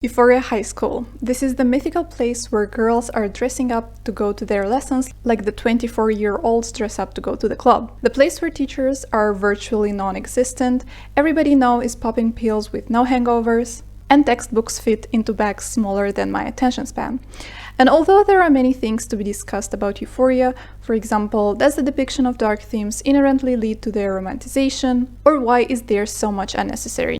Euphoria High School. This is the mythical place where girls are dressing up to go to their lessons like the 24-year-olds dress up to go to the club. The place where teachers are virtually non-existent, everybody now is popping pills with no hangovers, and textbooks fit into bags smaller than my attention span. And although there are many things to be discussed about Euphoria, for example, does the depiction of dark themes inherently lead to their romanticization, or why is there so much unnecessary,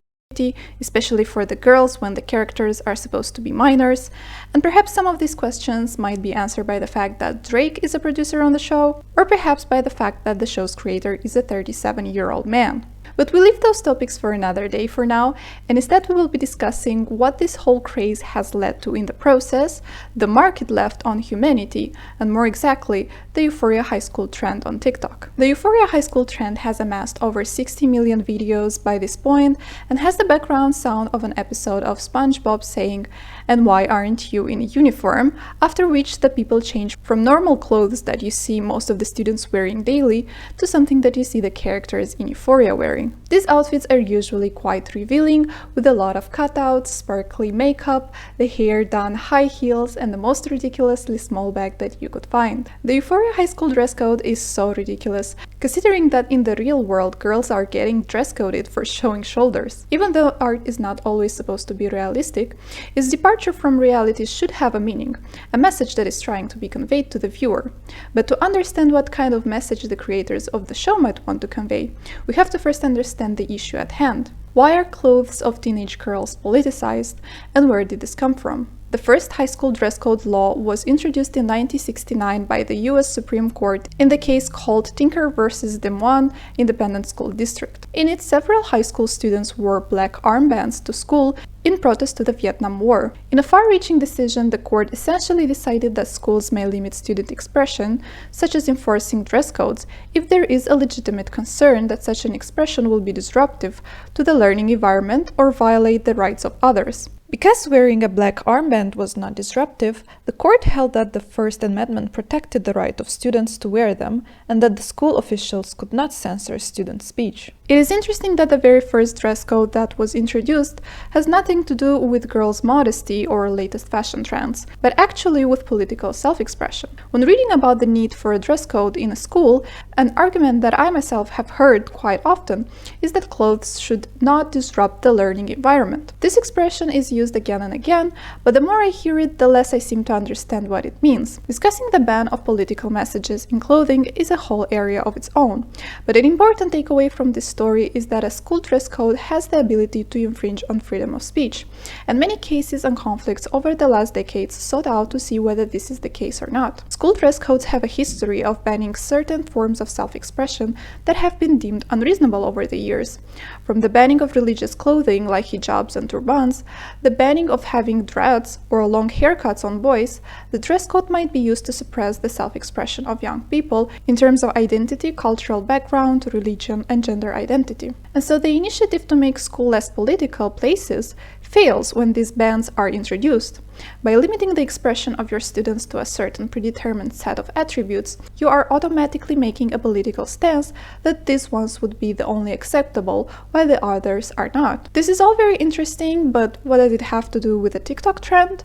especially for the girls when the characters are supposed to be minors, and perhaps some of these questions might be answered by the fact that Drake is a producer on the show, or perhaps by the fact that the show's creator is a 37-year-old man. But we leave those topics for another day for now, and instead we will be discussing what this whole craze has led to in the process, the mark it left on humanity, and more exactly, the Euphoria High School trend on TikTok. The Euphoria High School trend has amassed over 60 million videos by this point, and has the background sound of an episode of SpongeBob saying, "And why aren't you in uniform?" After which the people change from normal clothes that you see most of the students wearing daily to something that you see the characters in Euphoria wearing. These outfits are usually quite revealing, with a lot of cutouts, sparkly makeup, the hair done, high heels, and the most ridiculously small bag that you could find. The Euphoria High School dress code is so ridiculous, considering that in the real world girls are getting dress coded for showing shoulders. Even though art is not always supposed to be realistic, its departure from reality should have a meaning, a message that is trying to be conveyed to the viewer. But to understand what kind of message the creators of the show might want to convey, we have to first understand the issue at hand. Why are clothes of teenage girls politicized, and where did this come from? The first high school dress code law was introduced in 1969 by the US Supreme Court in the case called Tinker vs. Des Moines Independent School District. In it, several high school students wore black armbands to school in protest to the Vietnam War. In a far-reaching decision, the court essentially decided that schools may limit student expression, such as enforcing dress codes, if there is a legitimate concern that such an expression will be disruptive to the learning environment or violate the rights of others. Because wearing a black armband was not disruptive, the court held that the First Amendment protected the right of students to wear them, and that the school officials could not censor student speech. It is interesting that the very first dress code that was introduced has nothing to do with girls' modesty or latest fashion trends, but actually with political self-expression. When reading about the need for a dress code in a school, an argument that I myself have heard quite often is that clothes should not disrupt the learning environment. This expression is used again and again, but the more I hear it, the less I seem to understand what it means. Discussing the ban of political messages in clothing is a whole area of its own, but an important takeaway from this story is that a school dress code has the ability to infringe on freedom of speech, and many cases and conflicts over the last decades sought out to see whether this is the case or not. School dress codes have a history of banning certain forms of self-expression that have been deemed unreasonable over the years, from the banning of religious clothing like hijabs and turbans, the banning of having dreads or long haircuts on boys. The dress code might be used to suppress the self-expression of young people in terms of identity, cultural background, religion, and gender identity. And so the initiative to make school less political places fails when these bans are introduced. By limiting the expression of your students to a certain predetermined set of attributes, you are automatically making a political stance that these ones would be the only acceptable, while the others are not. This is all very interesting, but what does it have to do with the TikTok trend?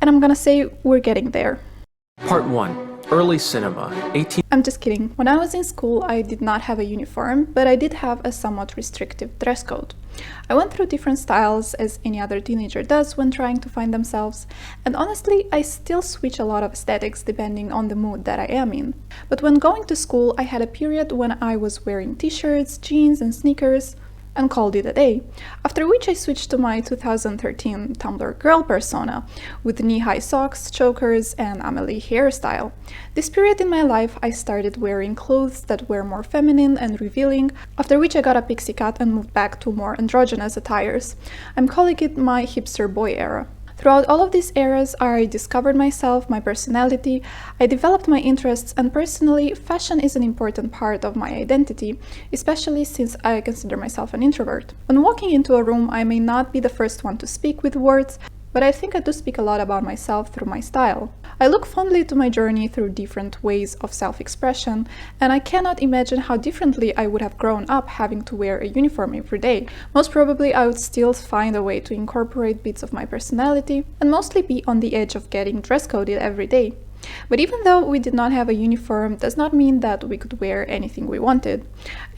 And I'm gonna say we're getting there. Part 1. Early cinema, 18... I'm just kidding. When I was in school, I did not have a uniform, but I did have a somewhat restrictive dress code. I went through different styles, as any other teenager does when trying to find themselves, and honestly, I still switch a lot of aesthetics depending on the mood that I am in. But when going to school, I had a period when I was wearing t-shirts, jeans, and sneakers, and called it a day, after which I switched to my 2013 Tumblr girl persona, with knee-high socks, chokers, and Amelie hairstyle. This period in my life I started wearing clothes that were more feminine and revealing, after which I got a pixie cut and moved back to more androgynous attires. I'm calling it my hipster boy era. Throughout all of these eras, I discovered myself, my personality, I developed my interests, and personally, fashion is an important part of my identity, especially since I consider myself an introvert. When walking into a room, I may not be the first one to speak with words, but I think I do speak a lot about myself through my style. I look fondly to my journey through different ways of self-expression, and I cannot imagine how differently I would have grown up having to wear a uniform every day. Most probably I would still find a way to incorporate bits of my personality, and mostly be on the edge of getting dress coded every day. But even though we did not have a uniform, does not mean that we could wear anything we wanted.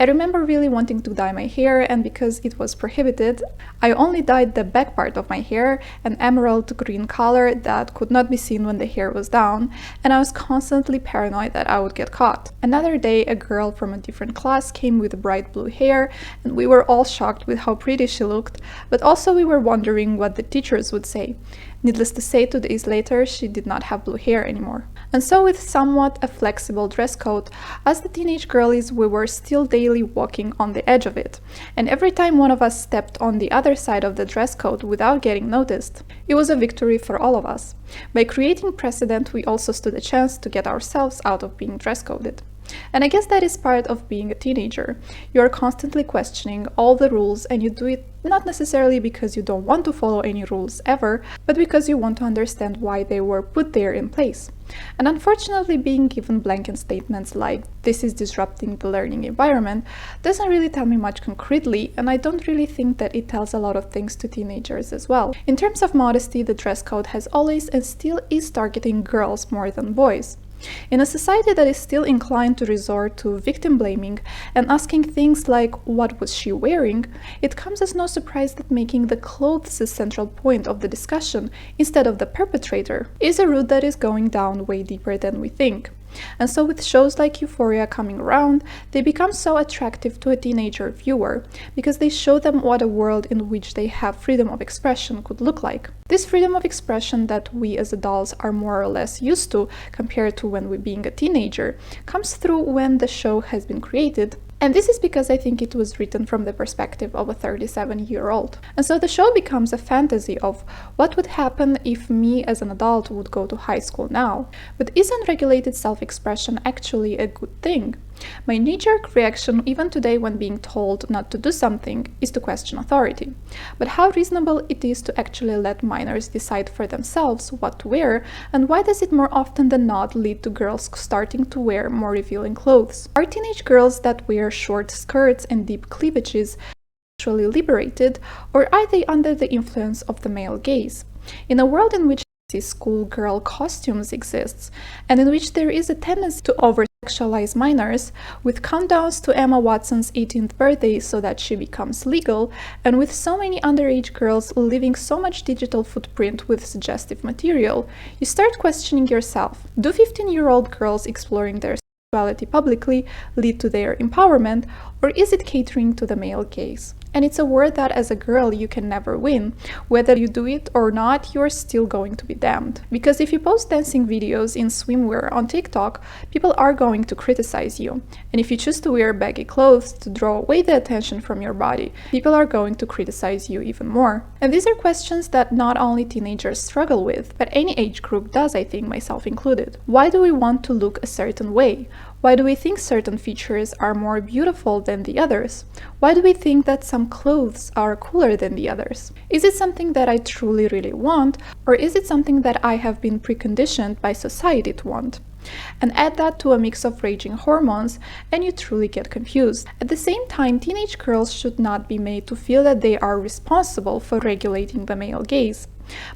I remember really wanting to dye my hair, and because it was prohibited, I only dyed the back part of my hair an emerald green color that could not be seen when the hair was down, and I was constantly paranoid that I would get caught. Another day, a girl from a different class came with bright blue hair, and we were all shocked with how pretty she looked, but also we were wondering what the teachers would say. Needless to say, 2 days later, she did not have blue hair anymore. And so with somewhat a flexible dress code, as the teenage girlies, we were still daily walking on the edge of it. And every time one of us stepped on the other side of the dress code without getting noticed, it was a victory for all of us. By creating precedent, we also stood a chance to get ourselves out of being dress coded. And I guess that is part of being a teenager. You are constantly questioning all the rules, and you do it not necessarily because you don't want to follow any rules ever, but because you want to understand why they were put there in place. And unfortunately, being given blanket statements like "this is disrupting the learning environment" doesn't really tell me much concretely, and I don't really think that it tells a lot of things to teenagers as well. In terms of modesty, the dress code has always and still is targeting girls more than boys. In a society that is still inclined to resort to victim blaming and asking things like "what was she wearing?", it comes as no surprise that making the clothes the central point of the discussion instead of the perpetrator is a route that is going down way deeper than we think. And so with shows like Euphoria coming around, they become so attractive to a teenager viewer because they show them what a world in which they have freedom of expression could look like. This freedom of expression that we as adults are more or less used to compared to when we being a teenager comes through when the show has been created. And this is because I think it was written from the perspective of a 37-year-old. And so the show becomes a fantasy of what would happen if me as an adult would go to high school now. But is unregulated self-expression actually a good thing? My knee-jerk reaction, even today when being told not to do something, is to question authority. But how reasonable it is to actually let minors decide for themselves what to wear, and why does it more often than not lead to girls starting to wear more revealing clothes? Are teenage girls that wear short skirts and deep cleavages actually liberated, or are they under the influence of the male gaze? In a world in which schoolgirl costumes exists, and in which there is a tendency to over-sexualize minors, with countdowns to Emma Watson's 18th birthday so that she becomes legal, and with so many underage girls leaving so much digital footprint with suggestive material, you start questioning yourself. Do 15-year-old girls exploring their sexuality publicly lead to their empowerment, or is it catering to the male gaze? And it's a war that as a girl you can never win. Whether you do it or not, you're still going to be damned. Because if you post dancing videos in swimwear on TikTok, people are going to criticize you. And if you choose to wear baggy clothes to draw away the attention from your body, people are going to criticize you even more. And these are questions that not only teenagers struggle with, but any age group does, I think, myself included. Why do we want to look a certain way? Why do we think certain features are more beautiful than the others? Why do we think that some clothes are cooler than the others? Is it something that I truly really want, or is it something that I have been preconditioned by society to want? And add that to a mix of raging hormones, and you truly get confused. At the same time, teenage girls should not be made to feel that they are responsible for regulating the male gaze.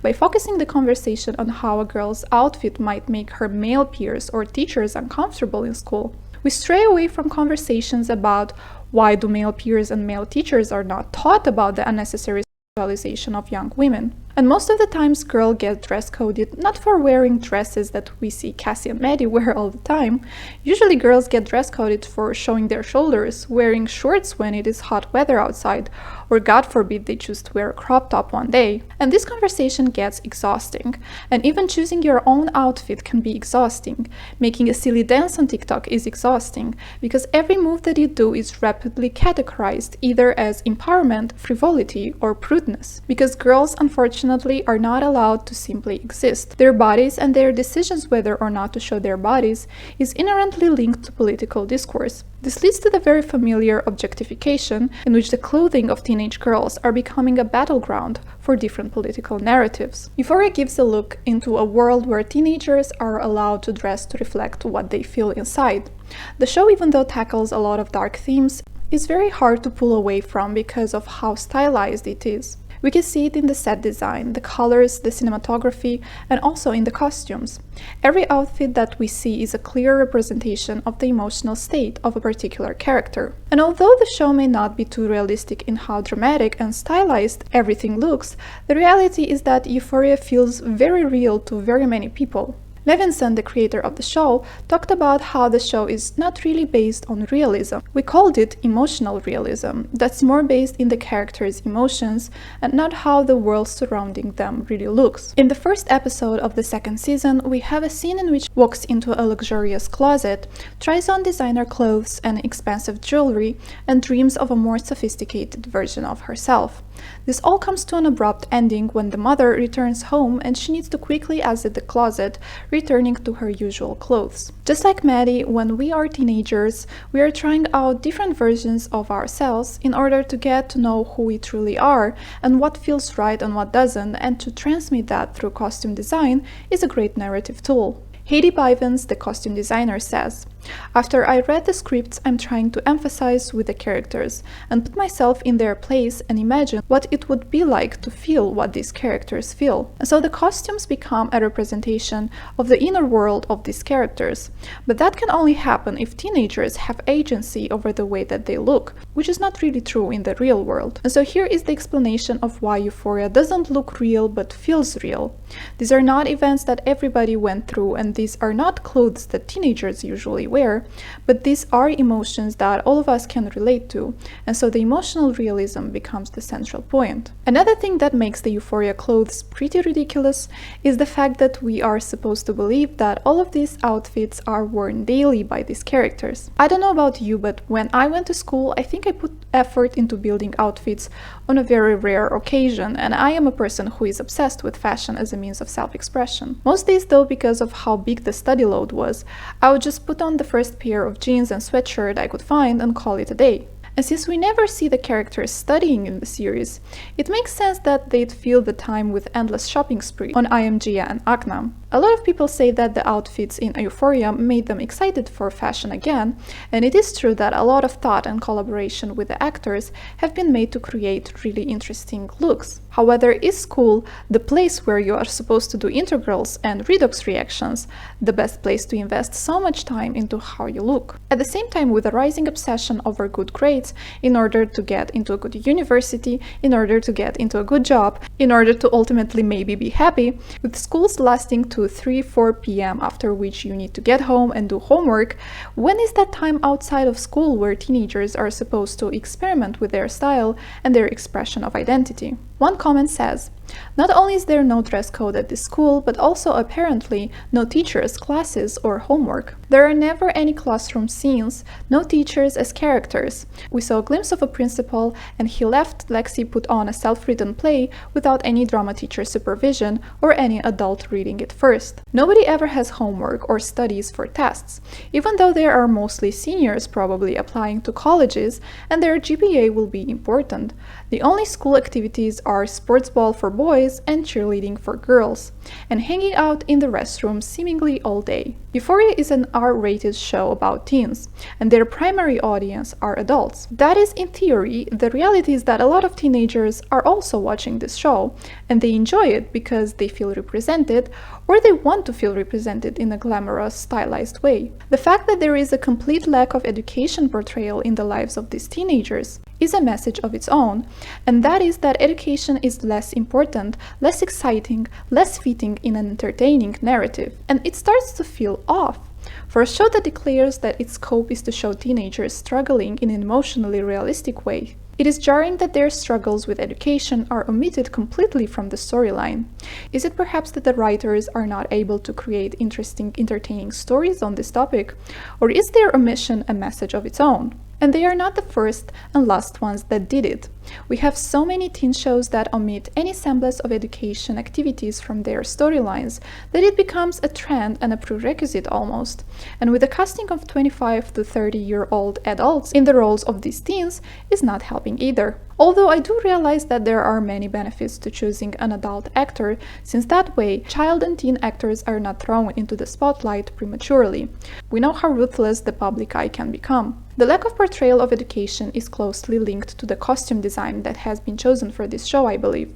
By focusing the conversation on how a girl's outfit might make her male peers or teachers uncomfortable in school, we stray away from conversations about why do male peers and male teachers are not taught about the unnecessary sexualization of young women. And most of the times girls get dress coded not for wearing dresses that we see Cassie and Maddie wear all the time. Usually girls get dress coded for showing their shoulders, wearing shorts when it is hot weather outside, or God forbid they choose to wear a crop top one day. And this conversation gets exhausting. And even choosing your own outfit can be exhausting. Making a silly dance on TikTok is exhausting, because every move that you do is rapidly categorized either as empowerment, frivolity, or prudeness. Because girls, unfortunately, are not allowed to simply exist. Their bodies and their decisions whether or not to show their bodies is inherently linked to political discourse. This leads to the very familiar objectification in which the clothing of teenagers teenage girls are becoming a battleground for different political narratives. Euphoria gives a look into a world where teenagers are allowed to dress to reflect what they feel inside. The show, even though tackles a lot of dark themes, is very hard to pull away from because of how stylized it is. We can see it in the set design, the colors, the cinematography, and also in the costumes. Every outfit that we see is a clear representation of the emotional state of a particular character. And although the show may not be too realistic in how dramatic and stylized everything looks, the reality is that Euphoria feels very real to very many people. Levinson, the creator of the show, talked about how the show is not really based on realism. We called it emotional realism, that's more based in the characters' emotions and not how the world surrounding them really looks. In the first episode of the second season, we have a scene in which she walks into a luxurious closet, tries on designer clothes and expensive jewelry, and dreams of a more sophisticated version of herself. This all comes to an abrupt ending when the mother returns home and she needs to quickly exit the closet, returning to her usual clothes. Just like Maddie, when we are teenagers, we are trying out different versions of ourselves in order to get to know who we truly are and what feels right and what doesn't, and to transmit that through costume design is a great narrative tool. Heidi Bivens, the costume designer, says, "After I read the scripts, I'm trying to emphasize with the characters and put myself in their place and imagine what it would be like to feel what these characters feel." And so the costumes become a representation of the inner world of these characters. But that can only happen if teenagers have agency over the way that they look, which is not really true in the real world. And so here is the explanation of why Euphoria doesn't look real but feels real. These are not events that everybody went through, and these are not clothes that teenagers usually wear, but these are emotions that all of us can relate to, and so the emotional realism becomes the central point. Another thing that makes the Euphoria clothes pretty ridiculous is the fact that we are supposed to believe that all of these outfits are worn daily by these characters. I don't know about you, but when I went to school, I think I put effort into building outfits on a very rare occasion, and I am a person who is obsessed with fashion as a means of self-expression. Most days, though, because of how big the study load was, I would just put on the first pair of jeans and sweatshirt I could find and call it a day. And since we never see the characters studying in the series, it makes sense that they'd fill the time with endless shopping spree on IMG and Aknam. A lot of people say that the outfits in Euphoria made them excited for fashion again, and it is true that a lot of thought and collaboration with the actors have been made to create really interesting looks. However, is school, the place where you are supposed to do integrals and redox reactions, the best place to invest so much time into how you look? At the same time, with a rising obsession over good grades in order to get into a good university, in order to get into a good job, in order to ultimately maybe be happy, with schools lasting to 3-4 p.m. after which you need to get home and do homework, when is that time outside of school where teenagers are supposed to experiment with their style and their expression of identity? One comment says, "Not only is there no dress code at this school, but also apparently no teachers, classes, or homework. There are never any classroom scenes, no teachers as characters. We saw a glimpse of a principal and he left Lexi put on a self-written play without any drama teacher supervision or any adult reading it first. Nobody ever has homework or studies for tests, even though there are mostly seniors probably applying to colleges and their GPA will be important. The only school activities are sports ball for boys and cheerleading for girls, and hanging out in the restroom seemingly all day." Euphoria is an R-rated show about teens, and their primary audience are adults. That is, in theory. The reality is that a lot of teenagers are also watching this show, and they enjoy it because they feel represented, or they want to feel represented in a glamorous, stylized way. The fact that there is a complete lack of education portrayal in the lives of these teenagers is a message of its own, and that is that education is less important, less exciting, less fitting in an entertaining narrative, and it starts to feel off. For a show that declares that its scope is to show teenagers struggling in an emotionally realistic way, it is jarring that their struggles with education are omitted completely from the storyline. Is it perhaps that the writers are not able to create interesting, entertaining stories on this topic, or is their omission a message of its own? And they are not the first and last ones that did it. We have so many teen shows that omit any semblance of education activities from their storylines that it becomes a trend and a prerequisite almost. And with the casting of 25 to 30-year-old adults in the roles of these teens is not helping either. Although I do realize that there are many benefits to choosing an adult actor, since that way, child and teen actors are not thrown into the spotlight prematurely. We know how ruthless the public eye can become. The lack of portrayal of education is closely linked to the costume design that has been chosen for this show, I believe.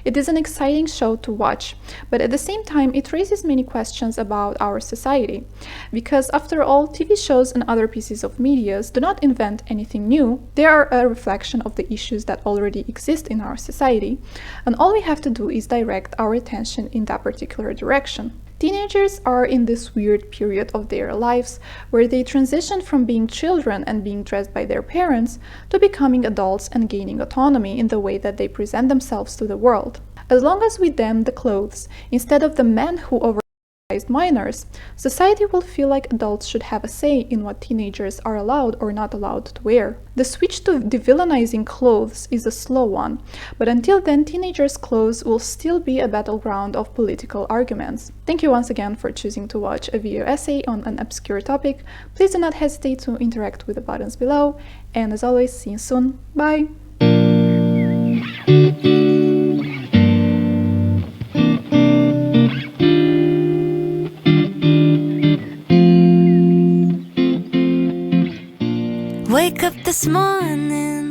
It is an exciting show to watch, but at the same time it raises many questions about our society. Because after all, TV shows and other pieces of media do not invent anything new, they are a reflection of the issues that already exist in our society, and all we have to do is direct our attention in that particular direction. Teenagers are in this weird period of their lives where they transition from being children and being dressed by their parents to becoming adults and gaining autonomy in the way that they present themselves to the world. As long as we damn the clothes instead of the men who oversized minors, society will feel like adults should have a say in what teenagers are allowed or not allowed to wear. The switch to devillainizing clothes is a slow one, but until then, teenagers' clothes will still be a battleground of political arguments. Thank you once again for choosing to watch a video essay on an obscure topic. Please do not hesitate to interact with the buttons below, and as always, see you soon. Bye! Wake up this morning